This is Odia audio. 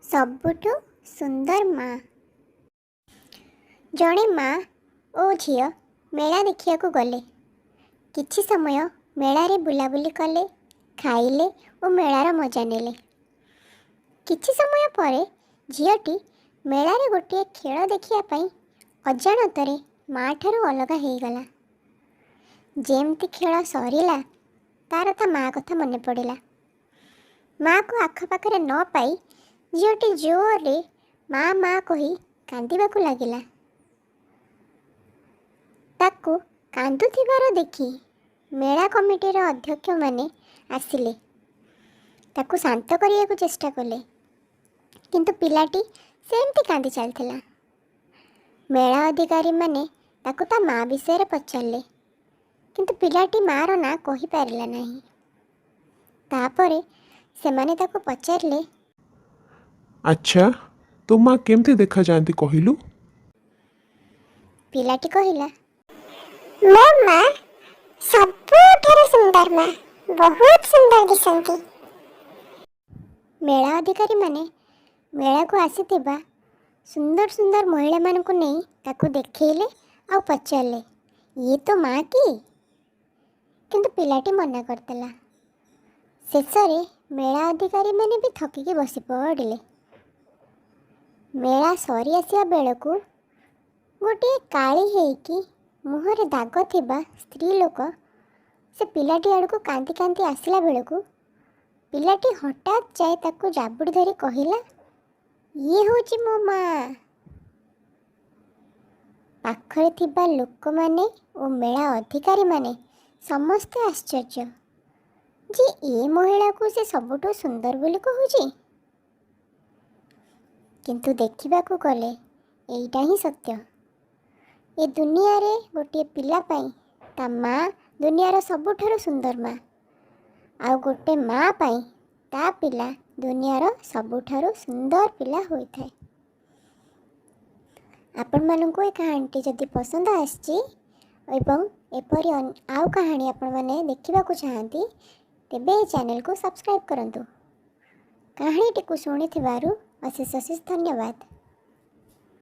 ସବୁଠୁ ସୁନ୍ଦର ମା। ଜଣେ ମା ଓ ଝିଅ ମେଳା ଦେଖିବାକୁ ଗଲେ। କିଛି ସମୟ ମେଳାରେ ବୁଲାବୁଲି କଲେ, ଖାଇଲେ ଓ ମେଳାର ମଜା ନେଲେ। କିଛି ସମୟ ପରେ ଝିଅଟି ମେଳାରେ ଗୋଟିଏ ଖେଳ ଦେଖିବା ପାଇଁ ଅଜାଣତରେ ମା ଠାରୁ ଅଲଗା ହେଇଗଲା। ଯେମିତି ଖେଳ ସରିଲା, ତାର ତା ମା କଥା ମନେ ପଡ଼ିଲା। ମାକୁ ଆଖପାଖରେ ନ ପାଇ ଝିଅଟି ଜୋରରେ ମା ମା କହି କାନ୍ଦିବାକୁ ଲାଗିଲା। ତାକୁ କାନ୍ଦୁଥିବାର ଦେଖି ମେଳା କମିଟିର ଅଧ୍ୟକ୍ଷମାନେ ଆସିଲେ। ତାକୁ ଶାନ୍ତ କରିବାକୁ ଚେଷ୍ଟା କଲେ, କିନ୍ତୁ ପିଲାଟି ସେମିତି କାନ୍ଦି ଚାଲିଥିଲା। ମେଳା ଅଧିକାରୀମାନେ ତାକୁ ତା ମା ବିଷୟରେ ପଚାରିଲେ, କିନ୍ତୁ ପିଲାଟି ମାର ନାଁ କହିପାରିଲା ନାହିଁ। ତାପରେ ସେମାନେ ତାକୁ ପଚାରିଲେ, ଆଚ୍ଛା, ତୋ ମା କେମିତି ଦେଖାଯାଆନ୍ତି କହିଲୁ? ପିଲାଟି କହିଲା, ମୋ ମା ସବୁଠାରୁ ସୁନ୍ଦର ମା, ବହୁତ ସୁନ୍ଦର ଦିଶନ୍ତି। ମେଳା ଅଧିକାରୀମାନେ ମେଳାକୁ ଆସିଥିବା ସୁନ୍ଦର ସୁନ୍ଦର ମହିଳାମାନଙ୍କୁ ନେଇ ତାକୁ ଦେଖେଇଲେ ଆଉ ପଚାରିଲେ, ଇଏ ତୋ ମା କି? କିନ୍ତୁ ପିଲାଟି ମନା କରିଦେଲା। ଶେଷରେ ମେଳା ଅଧିକାରୀମାନେ ବି ଥକିକି ବସି ପଡ଼ିଲେ। ମେଳା ସରି ଆସିବା ବେଳକୁ ଗୋଟିଏ କାଳି ହେଇକି ମୁହଁରେ ଦାଗ ଥିବା ସ୍ତ୍ରୀ ଲୋକ ସେ ପିଲାଟି ଆଡ଼କୁ କାନ୍ଦି କାନ୍ଦି ଆସିଲା ବେଳକୁ ପିଲାଟି ହଠାତ୍ ଯାଇ ତାକୁ ଜାବୁଡ଼ି ଧରି କହିଲା, ଇଏ ହେଉଛି ମୋ ମା। ପାଖରେ ଥିବା ଲୋକମାନେ ଓ ମେଳା ଅଧିକାରୀମାନେ ସମସ୍ତେ ଆଶ୍ଚର୍ଯ୍ୟ ଯେ ଏ ମହିଳାକୁ ସେ ସବୁଠୁ ସୁନ୍ଦର ବୋଲି କହୁଛି। କିନ୍ତୁ ଦେଖିବାକୁ ଗଲେ ଏଇଟା ହିଁ ସତ୍ୟ। ଏ ଦୁନିଆରେ ଗୋଟିଏ ପିଲା ପାଇଁ ତା ମା ଦୁନିଆର ସବୁଠାରୁ ସୁନ୍ଦର ମା, ଆଉ ଗୋଟେ ମା ପାଇଁ ତା ପିଲା ଦୁନିଆର ସବୁଠାରୁ ସୁନ୍ଦର ପିଲା ହୋଇଥାଏ। ଆପଣମାନଙ୍କୁ ଏ କାହାଣୀଟି ଯଦି ପସନ୍ଦ ଆସିଛି ଏବଂ ଏପରି ଆଉ କାହାଣୀ ଆପଣମାନେ ଦେଖିବାକୁ ଚାହାନ୍ତି, ତେବେ ଏ ଚ୍ୟାନେଲକୁ ସବସ୍କ୍ରାଇବ୍ କରନ୍ତୁ। କାହାଣୀଟିକୁ ଶୁଣିଥିବାରୁ ଅଶେଷ ଅଶେଷ ଧନ୍ୟବାଦ।